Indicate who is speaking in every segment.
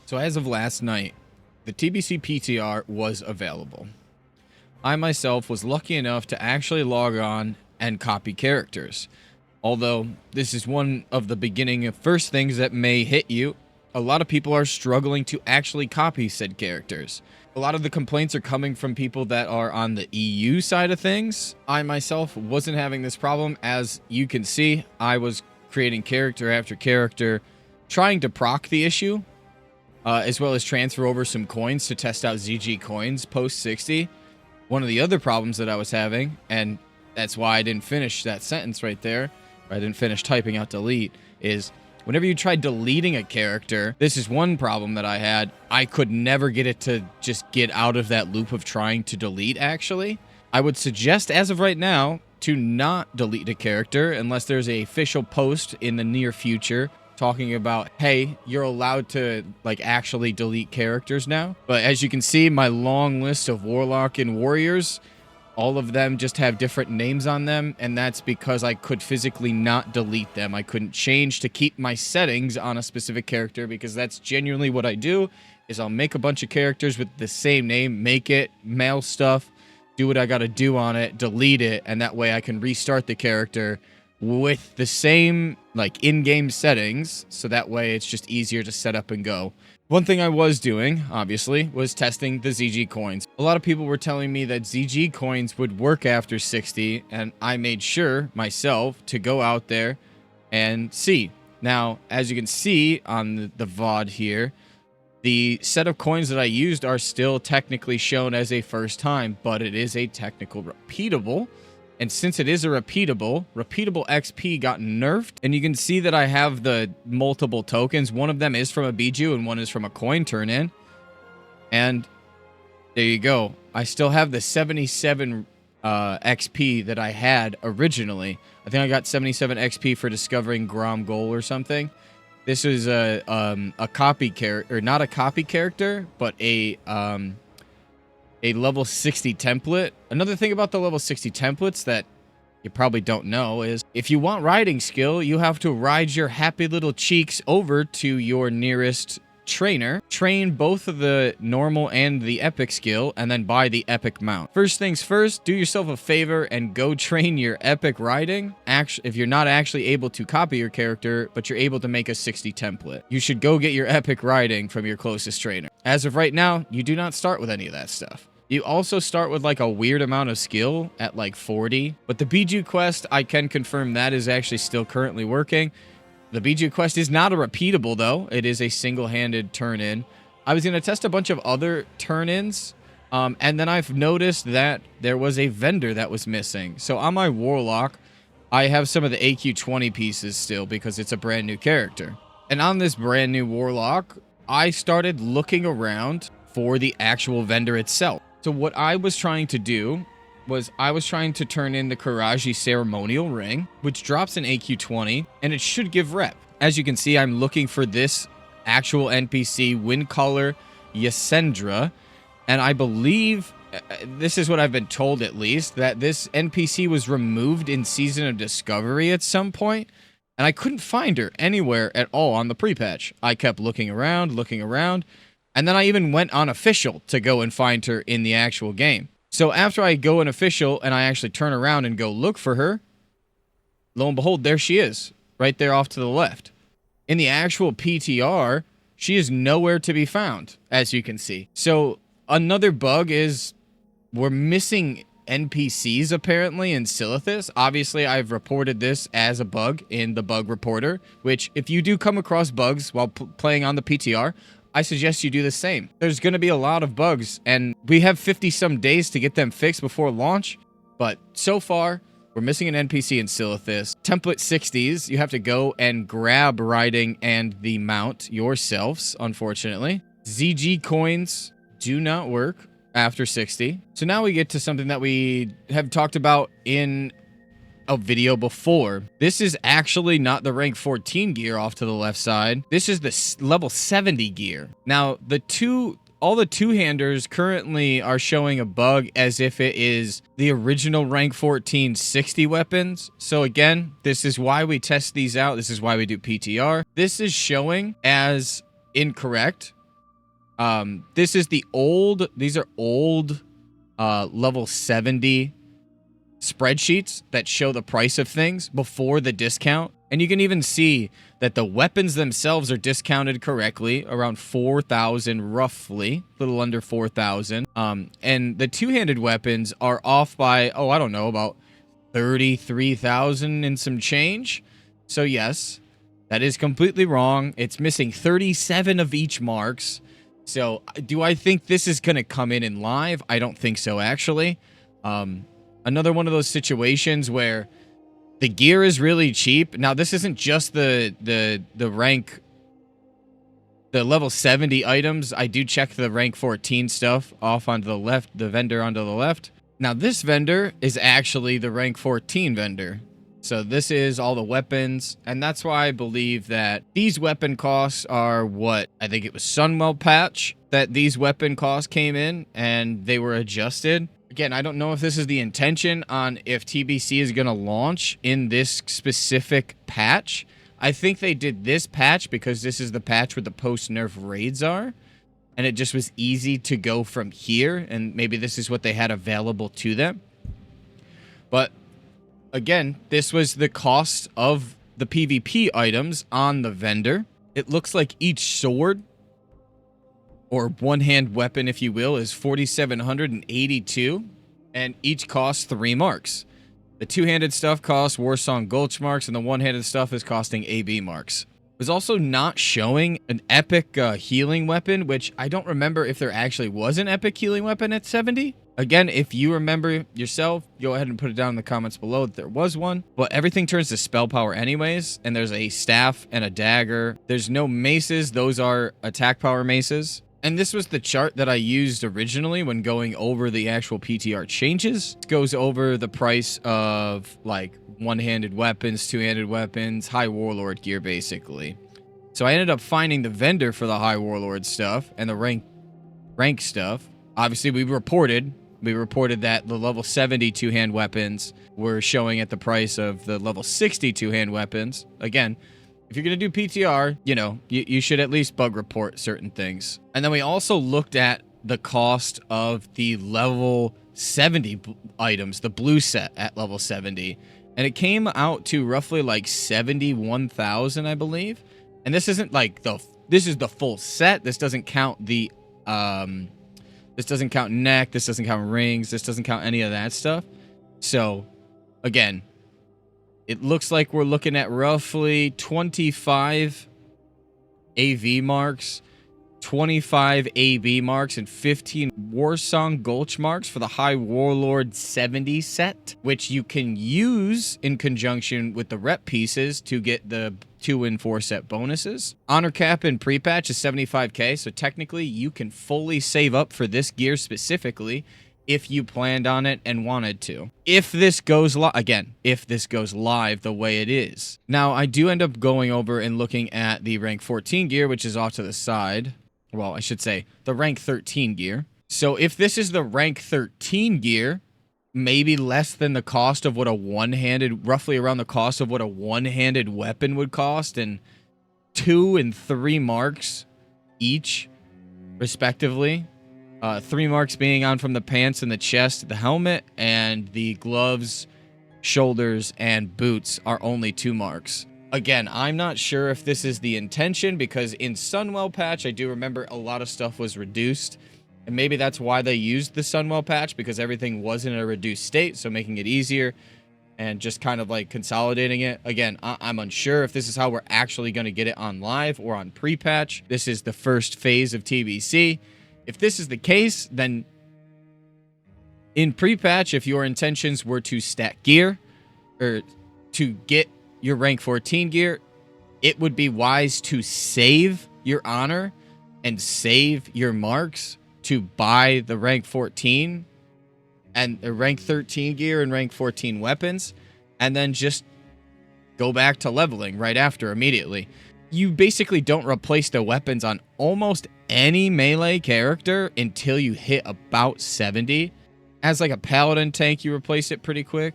Speaker 1: So as of last night, the TBC PTR was available. I myself was lucky enough to actually log on and copy characters. Although this is one of the beginning of first things that may hit you, a lot of people are struggling to actually copy said characters. A lot of the complaints are coming from people that are on the EU side of things. I myself wasn't having this problem. As you can see, I was creating character after character, trying to proc the issue, as well as transfer over some coins to test out ZG coins post 60. One of the other problems that I was having, and that's why I didn't finish that sentence right there, or I didn't finish typing out delete, is whenever you try deleting a character, this is one problem that I had. I could never get it to just get out of that loop of trying to delete, actually. I would suggest, as of right now, to not delete a character unless there's an official post in the near future talking about, hey, you're allowed to, like, actually delete characters now. But as you can see, my long list of Warlock and Warriors, all of them just have different names on them, and that's because I could physically not delete them. I couldn't change to keep my settings on a specific character, because that's genuinely what I do, is I'll make a bunch of characters with the same name, make it, mail stuff, do what I gotta do on it, delete it, and that way I can restart the character with the same, like, in-game settings, so that way it's just easier to set up and go. One thing I was doing, obviously, was testing the ZG coins. A lot of people were telling me that ZG coins would work after 60, and I made sure, myself, to go out there and see. Now, as you can see on the VOD here, the set of coins that I used are still technically shown as a first time, but it is a technical repeatable. And since it is a repeatable XP got nerfed. And you can see that I have the multiple tokens. One of them is from a Bijou and one is from a coin turn-in. And there you go. I still have the 77 XP that I had originally. I think I got 77 XP for discovering Grom Goal or something. This is a copy character, or not a copy character, but a level 60 template. Another thing about the level 60 templates that you probably don't know is if you want riding skill, you have to ride your happy little cheeks over to your nearest trainer, train both of the normal and the epic skill, and then buy the epic mount. First things first, do yourself a favor and go train your epic riding. If you're not actually able to copy your character, but you're able to make a 60 template, you should go get your epic riding from your closest trainer. As of right now, you do not start with any of that stuff. You also start with like a weird amount of skill at like 40. But the Bijou quest, I can confirm that is actually still currently working. The Bijou quest is not a repeatable though. It is a single-handed turn-in. I was going to test a bunch of other turn-ins. And then I've noticed that there was a vendor that was missing. So on my Warlock, I have some of the AQ20 pieces still because it's a brand new character. And on this brand new Warlock, I started looking around for the actual vendor itself. So what I was trying to do was I was trying to turn in the Karaji ceremonial ring, which drops an AQ20, and it should give rep. As you can see, I'm looking for this actual NPC, Wind Color Yasendra, and I believe, this is what I've been told at least, that this NPC was removed in Season of Discovery at some point, and I couldn't find her anywhere at all on the pre-patch. I kept looking around, and then I even went on official to go and find her in the actual game. So after I go in official and I actually turn around and go look for her, lo and behold, there she is, right there off to the left. In the actual PTR, she is nowhere to be found, as you can see. So another bug is we're missing NPCs apparently in Silithus. Obviously, I've reported this as a bug in the bug reporter, which if you do come across bugs while playing on the PTR, I suggest you do the same. There's going to be a lot of bugs, and we have 50-some days to get them fixed before launch, but so far, we're missing an NPC in Silithus. Template 60s, you have to go and grab riding and the mount yourselves, unfortunately. ZG coins do not work after 60. So now we get to something that we have talked about in a video before. This is actually not the rank 14 gear off to the left side. This is the level 70 gear. Now, all the two-handers currently are showing a bug as if it is the original rank 14 60 weapons. So again, this is why we test these out. This is why we do PTR. This is showing as incorrect This is the old, these are old level 70 spreadsheets that show the price of things before the discount. And you can even see that the weapons themselves are discounted correctly, around 4,000 roughly, a little under 4,000. And the two-handed weapons are off by, oh, I don't know, about 33,000 and some change. So yes, that is completely wrong. It's missing 37 of each marks. So do I think this is going to come in live? I don't think so, actually. Another one of those situations where the gear is really cheap. Now, this isn't just the rank, the level 70 items. I do check the rank 14 stuff off onto the left, the vendor onto the left. Now, this vendor is actually the rank 14 vendor. So this is all the weapons, and that's why I believe that these weapon costs are what, I think it was Sunwell patch that these weapon costs came in, and they were adjusted. Again, I don't know if this is the intention on if TBC is going to launch in this specific patch. I think they did this patch because this is the patch where the post-nerf raids are, and it just was easy to go from here, and maybe this is what they had available to them. But again, this was the cost of the PvP items on the vendor. It looks like each sword, or one-hand weapon, if you will, is 4,782, and each costs 3 marks. The two-handed stuff costs Warsong Gulch marks, and the one-handed stuff is costing AB marks. It was also not showing an epic healing weapon, which I don't remember if there actually was an epic healing weapon at 70. Again, if you remember yourself, go ahead and put it down in the comments below that there was one. But everything turns to spell power anyways, and there's a staff and a dagger. There's no maces. Those are attack power maces. And this was the chart that I used originally when going over the actual PTR changes. It goes over the price of, like, one-handed weapons, two-handed weapons, High Warlord gear, basically. So I ended up finding the vendor for the High Warlord stuff and the rank stuff. Obviously, we reported that the level 70 two-hand weapons were showing at the price of the level 60 two-hand weapons. Again, if you're going to do PTR, you know, you should at least bug report certain things. And then we also looked at the cost of the level 70 items, the blue set at level 70. And it came out to roughly like 71,000, I believe. And this isn't like this is the full set. This doesn't count the, this doesn't count neck. This doesn't count rings. This doesn't count any of that stuff. So, again, it looks like we're looking at roughly 25 AV marks, 25 AB marks, and 15 Warsong Gulch marks for the High Warlord 70 set, which you can use in conjunction with the rep pieces to get the 2 and 4 set bonuses. Honor cap and pre-patch is 75k, so technically you can fully save up for this gear specifically if you planned on it and wanted to. If this goes live, again, if this goes live the way it is. Now, I do end up going over and looking at the rank 14 gear, which is off to the side. Well, I should say the rank 13 gear. So if this is the rank 13 gear, maybe less than the cost of what a one-handed, roughly around the cost of what a one-handed weapon would cost, and 2 and 3 marks each, respectively. 3 marks being on from the pants and the chest, the helmet, and the gloves, shoulders, and boots are only 2 marks. Again, I'm not sure if this is the intention, because in Sunwell patch, I do remember a lot of stuff was reduced. And maybe that's why they used the Sunwell patch, because everything was in a reduced state, so making it easier and just kind of like consolidating it. Again, I'm unsure if this is how we're actually going to get it on live or on pre-patch. This is the first phase of TBC. If this is the case, then in pre-patch, if your intentions were to stack gear or to get your rank 14 gear, it would be wise to save your honor and save your marks to buy the rank 14 and the rank 13 gear and rank 14 weapons, and then just go back to leveling right after immediately. You basically don't replace the weapons on almost any melee character until you hit about 70. As like a paladin tank, you replace it pretty quick.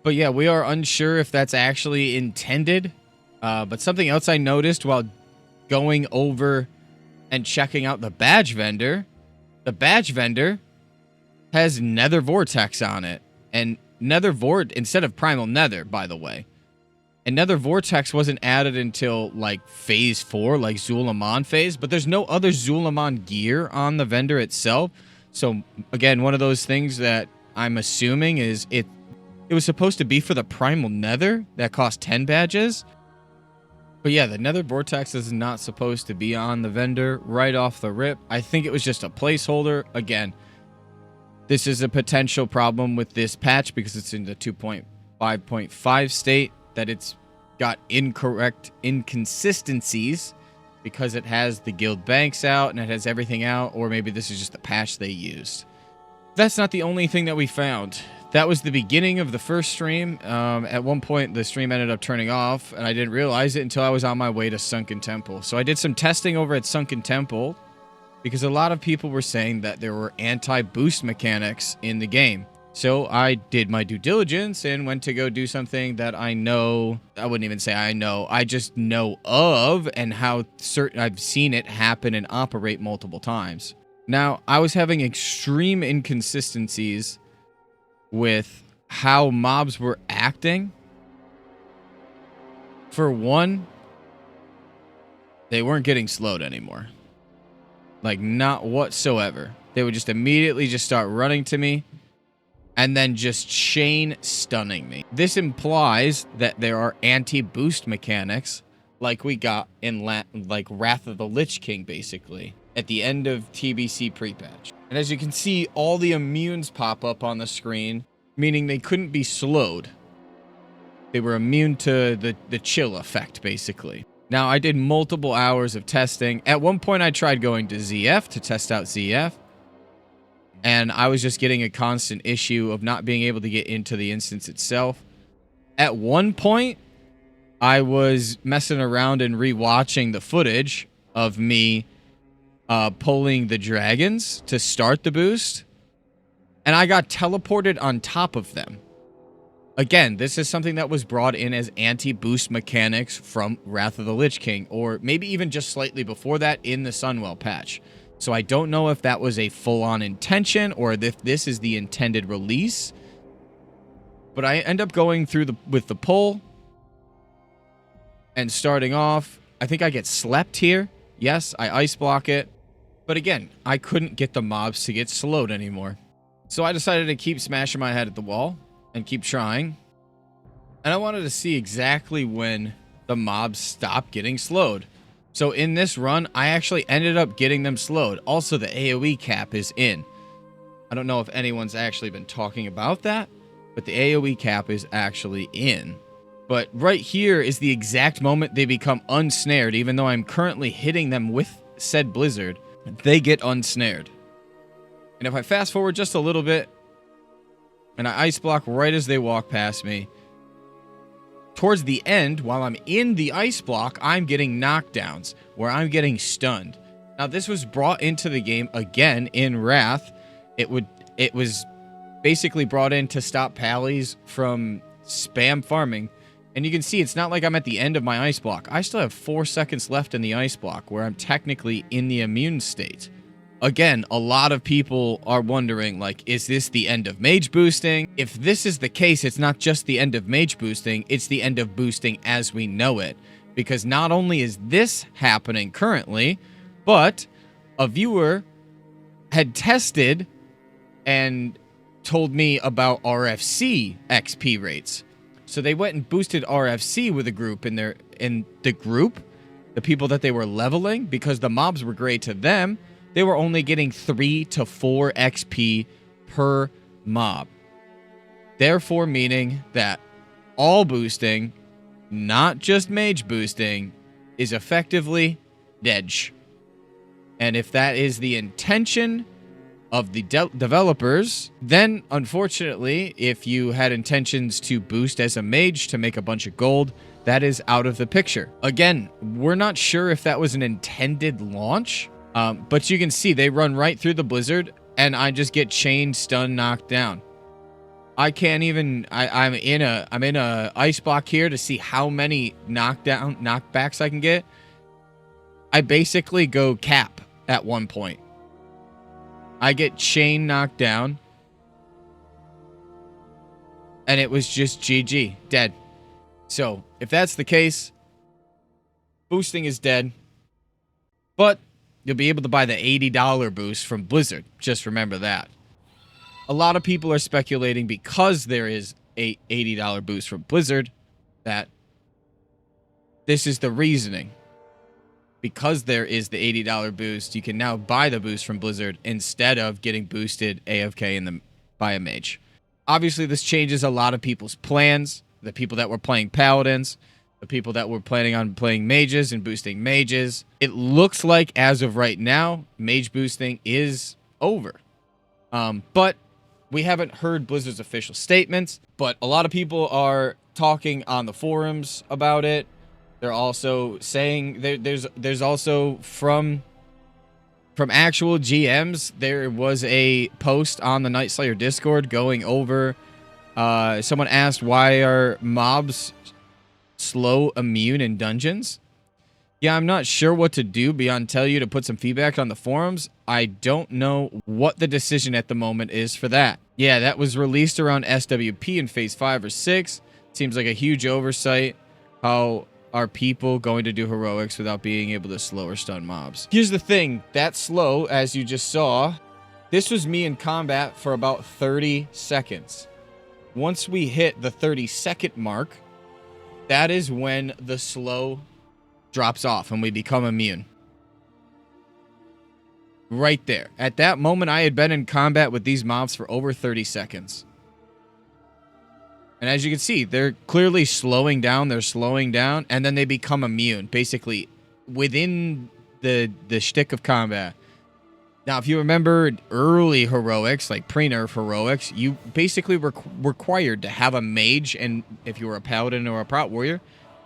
Speaker 1: But yeah, we are unsure if that's actually intended. But something else I noticed while going over and checking out the badge vendor has Nether Vortex on it. And instead of Primal Nether, by the way. And Nether Vortex wasn't added until, like, Phase 4, like Zulamon phase. But there's no other Zulamon gear on the vendor itself. So, again, one of those things that I'm assuming is it was supposed to be for the Primal Nether that cost 10 badges. But yeah, the Nether Vortex is not supposed to be on the vendor right off the rip. I think it was just a placeholder. Again, this is a potential problem with this patch because it's in the 2.5.5 state that it's got incorrect inconsistencies because it has the guild banks out and it has everything out, or maybe this is just the patch they used. That's not the only thing that we found. That was the beginning of the first stream. At one point, the stream ended up turning off, and I didn't realize it until I was on my way to Sunken Temple. So I did some testing over at Sunken Temple because a lot of people were saying that there were anti-boost mechanics in the game. So I did my due diligence and went to go do something that I know, I wouldn't even say I know, I just know of and how I've seen it happen and operate multiple times. Now, I was having extreme inconsistencies with how mobs were acting. For one, they weren't getting slowed anymore. Like, not whatsoever. They would just immediately just start running to me and then just chain stunning me. This implies that there are anti-boost mechanics like we got in like Wrath of the Lich King, basically, at the end of TBC pre-patch. And as you can see, all the immunes pop up on the screen, meaning they couldn't be slowed. They were immune to the chill effect, basically. Now, I did multiple hours of testing. At one point, I tried going to ZF to test out ZF. And I was just getting a constant issue of not being able to get into the instance itself. At one point, I was messing around and rewatching the footage of me pulling the dragons to start the boost. And I got teleported on top of them. Again, this is something that was brought in as anti-boost mechanics from Wrath of the Lich King, or maybe even just slightly before that in the Sunwell patch. So I don't know if that was a full-on intention or if this is the intended release. But I end up going through with the pull and starting off. I think I get slept here. Yes, I ice block it. But again, I couldn't get the mobs to get slowed anymore. So I decided to keep smashing my head at the wall and keep trying. And I wanted to see exactly when the mobs stopped getting slowed. So in this run, I actually ended up getting them slowed. Also, the AoE cap is in. I don't know if anyone's actually been talking about that, but the AoE cap is actually in. But right here is the exact moment they become unsnared. Even though I'm currently hitting them with said blizzard, they get unsnared. And if I fast forward just a little bit, and I ice block right as they walk past me, towards the end, while I'm in the ice block, I'm getting knockdowns, where I'm getting stunned. Now, this was brought into the game again in Wrath. It was basically brought in to stop pallies from spam farming. And you can see it's not like I'm at the end of my ice block. I still have 4 seconds left in the ice block, where I'm technically in the immune state. Again, a lot of people are wondering, like, is this the end of mage boosting? If this is the case, it's not just the end of mage boosting, it's the end of boosting as we know it. Because not only is this happening currently, but a viewer had tested and told me about RFC XP rates. So they went and boosted RFC with a group in the group, the people that they were leveling, because the mobs were great to them. They were only getting 3 to 4 XP per mob. Therefore, meaning that all boosting, not just mage boosting, is effectively dead. And if that is the intention of the developers, then unfortunately, if you had intentions to boost as a mage to make a bunch of gold, that is out of the picture. Again, we're not sure if that was an intended launch. But you can see they run right through the blizzard, and I just get chained, stunned, knocked down. I can't even. I'm in a ice block here to see how many knockbacks I can get. I basically go cap at one point. I get chain knocked down, and it was just GG, dead. So, if that's the case, boosting is dead. But you'll be able to buy the $80 boost from Blizzard. Just remember that. A lot of people are speculating, because there is a $80 boost from Blizzard, that this is the reasoning. Because there is the $80 boost, you can now buy the boost from Blizzard instead of getting boosted AFK by a mage. Obviously, this changes a lot of people's plans. The people that were playing Paladins, the people that were planning on playing mages and boosting mages. It looks like, as of right now, mage boosting is over. But we haven't heard Blizzard's official statements, but a lot of people are talking on the forums about it. They're also saying there's also from actual GMs, there was a post on the Night Slayer Discord going over, someone asked, why are mobs slow immune in dungeons? Yeah, I'm not sure what to do beyond tell you to put some feedback on the forums. I don't know what the decision at the moment is for that. Yeah, that was released around SWP in Phase 5 or 6. Seems like a huge oversight. How are people going to do heroics without being able to slow or stun mobs? Here's the thing. That slow, as you just saw, this was me in combat for about 30 seconds. Once we hit the 30-second mark, that is when the slow drops off and we become immune. Right there. At that moment, I had been in combat with these mobs for over 30 seconds. And as you can see, they're clearly slowing down. They're slowing down, and then they become immune, basically, within the shtick of combat. Now, if you remember early heroics, like pre-nerf heroics, you basically were required to have a mage, and if you were a paladin or a prot warrior,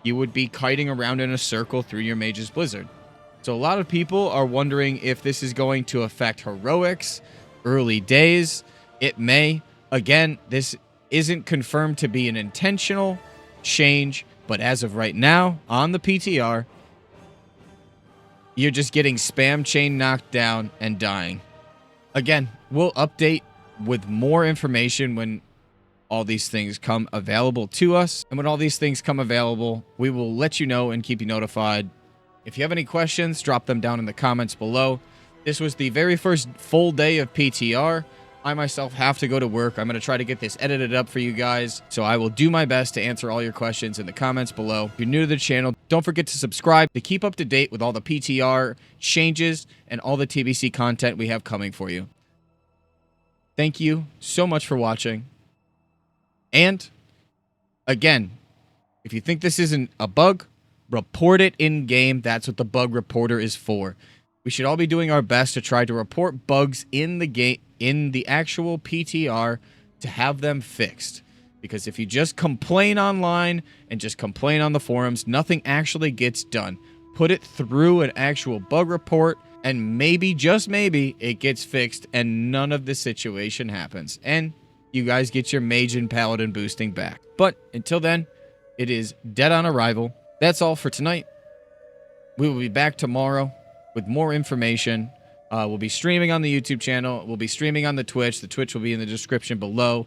Speaker 1: you would be kiting around in a circle through your mage's blizzard. So a lot of people are wondering if this is going to affect heroics, early days. It may. Again, this isn't confirmed to be an intentional change, but as of right now, on the PTR, you're just getting spam chain knocked down and dying. Again, we'll update with more information when all these things come available to us. And when all these things come available, we will let you know and keep you notified. If you have any questions, drop them down in the comments below. This was the very first full day of PTR. I myself have to go to work. I'm going to try to get this edited up for you guys. So I will do my best to answer all your questions in the comments below. If you're new to the channel, don't forget to subscribe to keep up to date with all the PTR changes and all the TBC content we have coming for you. Thank you so much for watching. And again, if you think this isn't a bug, report it in game. That's what the bug reporter is for. We should all be doing our best to try to report bugs in the game, in the actual PTR, to have them fixed. Because if you just complain online and just complain on the forums, nothing actually gets done. Put it through an actual bug report, and maybe, just maybe, it gets fixed and none of the situation happens. And you guys get your mage and paladin boosting back. But until then, it is dead on arrival. That's all for tonight. We will be back tomorrow with more information. We'll be streaming on the YouTube channel. We'll be streaming on the Twitch. The Twitch will be in the description below.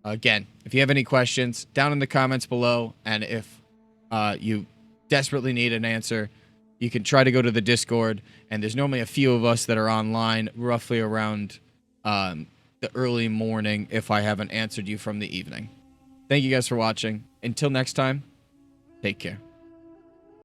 Speaker 1: Again, if you have any questions, down in the comments below. And if you desperately need an answer, you can try to go to the Discord. And there's normally a few of us that are online roughly around the early morning if I haven't answered you from the evening. Thank you guys for watching. Until next time, take care.